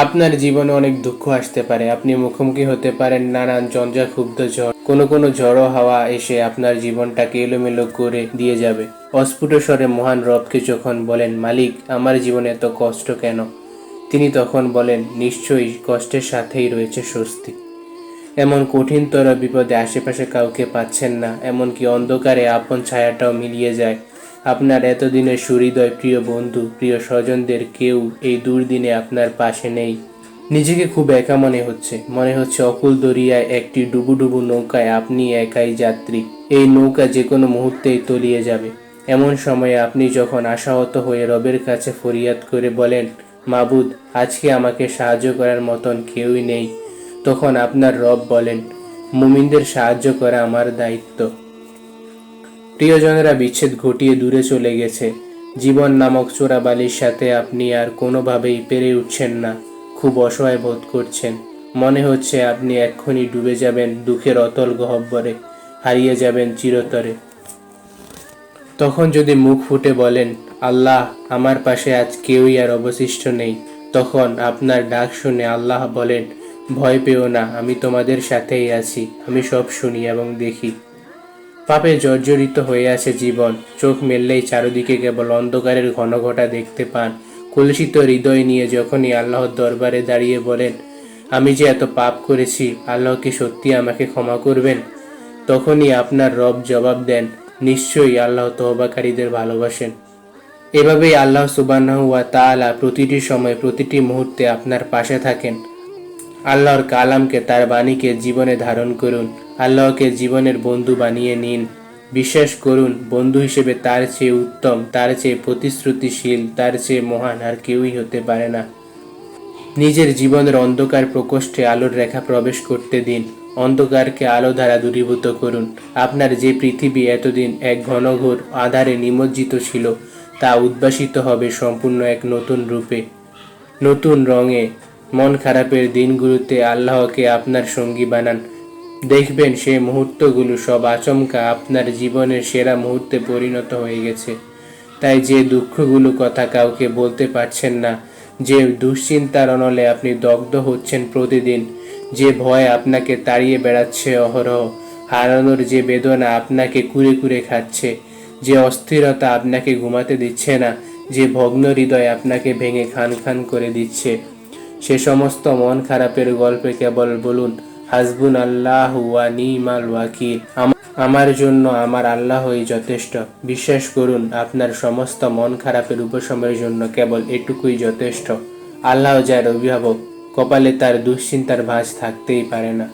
আপনার জীবনে অনেক দুঃখ আসতে পারে, আপনি মুখোমুখি হতে পারেন নানান ঝঞ্ঝাক্ষুব্ধ ঝড়। কোনো ঝড়ো হাওয়া এসে আপনার জীবনটাকে এলোমেলো করে দিয়ে যাবে। অস্ফুট স্বরে মহান রবকে যখন বলেন, মালিক আমার জীবনে এত কষ্ট কেন, তিনি তখন বলেন, নিশ্চয়ই কষ্টের সাথেই রয়েছে স্বস্তি। এমন কঠিনতর বিপদে আশেপাশে কাউকে পাচ্ছেন না, এমনকি অন্ধকারে আপন ছায়াটাও মিলিয়ে যায়। আপনার এতদিনের সুহৃদয় প্রিয় বন্ধু, প্রিয় স্বজনদের কেউ এই দুর্দিনে আপনার পাশে নেই। নিজেকে খুব একা মনে হচ্ছে অকুল দরিয়ায় একটি ডুবুডুবু নৌকায় আপনি একাই যাত্রী। এই নৌকা যে কোনো মুহূর্তেই তলিয়ে যাবে। এমন সময়ে আপনি যখন আশাহত হয়ে রবের কাছে ফরিয়াদ করে বলেন, মাবুদ আজকে আমাকে সাহায্য করার মতন কেউই নেই, তখন আপনার রব বলেন, মুমিনদের সাহায্য করা আমার দায়িত্ব। প্রিয়জনেরা বিচ্ছেদ ঘটিয়ে দূরে চলে গেছে। জীবন নামক চোরাবালির সাথে আপনি আর কোনোভাবেই পেরে উঠছেন না। খুব অসহায় বোধ করছেন। মনে হচ্ছে আপনি এক্ষুনি ডুবে যাবেন দুঃখের অতল গহ্বরে, হারিয়ে যাবেন চিরতরে। তখন যদি মুখ ফুটে বলেন, আল্লাহ আমার পাশে আজ কেউই আর অবশিষ্ট নেই, তখন আপনার ডাক শুনে আল্লাহ বলেন, ভয় পেও না, আমি তোমাদের সাথেই আছি, আমি সব শুনি এবং দেখি। পাপে জর্জরিত হয়ে আছে জীবন, চোখ মেললেই চারিদিকে কেবল অন্ধকারের ঘনঘটা দেখতে পান। কলুষিত হৃদয় নিয়ে যখনই আল্লাহর দরবারে দাঁড়িয়ে বলেন, আমি যে এত পাপ করেছি, আল্লাহ কি সত্যি আমাকে ক্ষমা করবেন? তখনই আপনার রব জবাব দেন, নিশ্চয়ই আল্লাহ তওবাকারীদের ভালোবাসেন। এভাবেই আল্লাহ সুবহানাহু ওয়া তাআলা প্রতিটি সময় প্রতিটি মুহূর্তে আপনার পাশে থাকেন। আল্লাহর কালামকে, তার বাণীকে জীবনে ধারণ করুন। আল্লাহকে জীবনের বন্ধু বানিয়ে নিন। বিশ্বাস করুন, বন্ধু হিসেবে তার চেয়ে উত্তম, তার চেয়ে প্রতিশ্রুতিশীল, তার চেয়ে মহান আর কেউই হতে পারে না। নিজের জীবনের অন্ধকার প্রকোষ্ঠে আলোর রেখা প্রবেশ করতে দিন। অন্ধকারকে আলো দ্বারা দূরীভূত করুন। আপনার যে পৃথিবী এতদিন এক ঘনঘোর আঁধারে নিমজ্জিত ছিল, তা উদ্ভাসিত হবে সম্পূর্ণ এক নতুন রূপে, নতুন রঙে। মন খারাপের দিনগুলোতে আল্লাহকে আপনার সঙ্গী বানান। দেখবেন সেই মুহূর্তগুলো সব আচমকা আপনার জীবনের সেরা মুহূর্তে পরিণত হয়ে গেছে। তাই যে দুঃখগুলো কথা কাউকে বলতে পারছেন না, যে দুশ্চিন্তার অনলে আপনি দগ্ধ হচ্ছেন প্রতিদিন, যে ভয় আপনাকে তাড়িয়ে বেড়াচ্ছে অহরহ, হারানোর যে বেদনা আপনাকে কুরে কুরে খাচ্ছে, যে অস্থিরতা আপনাকে ঘুমাতে দিচ্ছে না, যে ভগ্ন হৃদয় আপনাকে ভেঙে খান খান করে দিচ্ছে, সে সমস্ত মন খারাপের গল্পে কেবল বলুন, হাসবুন আল্লাহ ওয়া নিমাল ওয়াকিল, আমার জন্য আমার আল্লাহই যথেষ্ট। বিশ্বাস করুন, আপনার সমস্ত মন খারাপের উপশমের জন্য কেবল এটুকুই যথেষ্ট। আল্লাহ যার অভিভাবক, কপালে তার দুশ্চিন্তার ভাঁজ থাকতেই পারে না।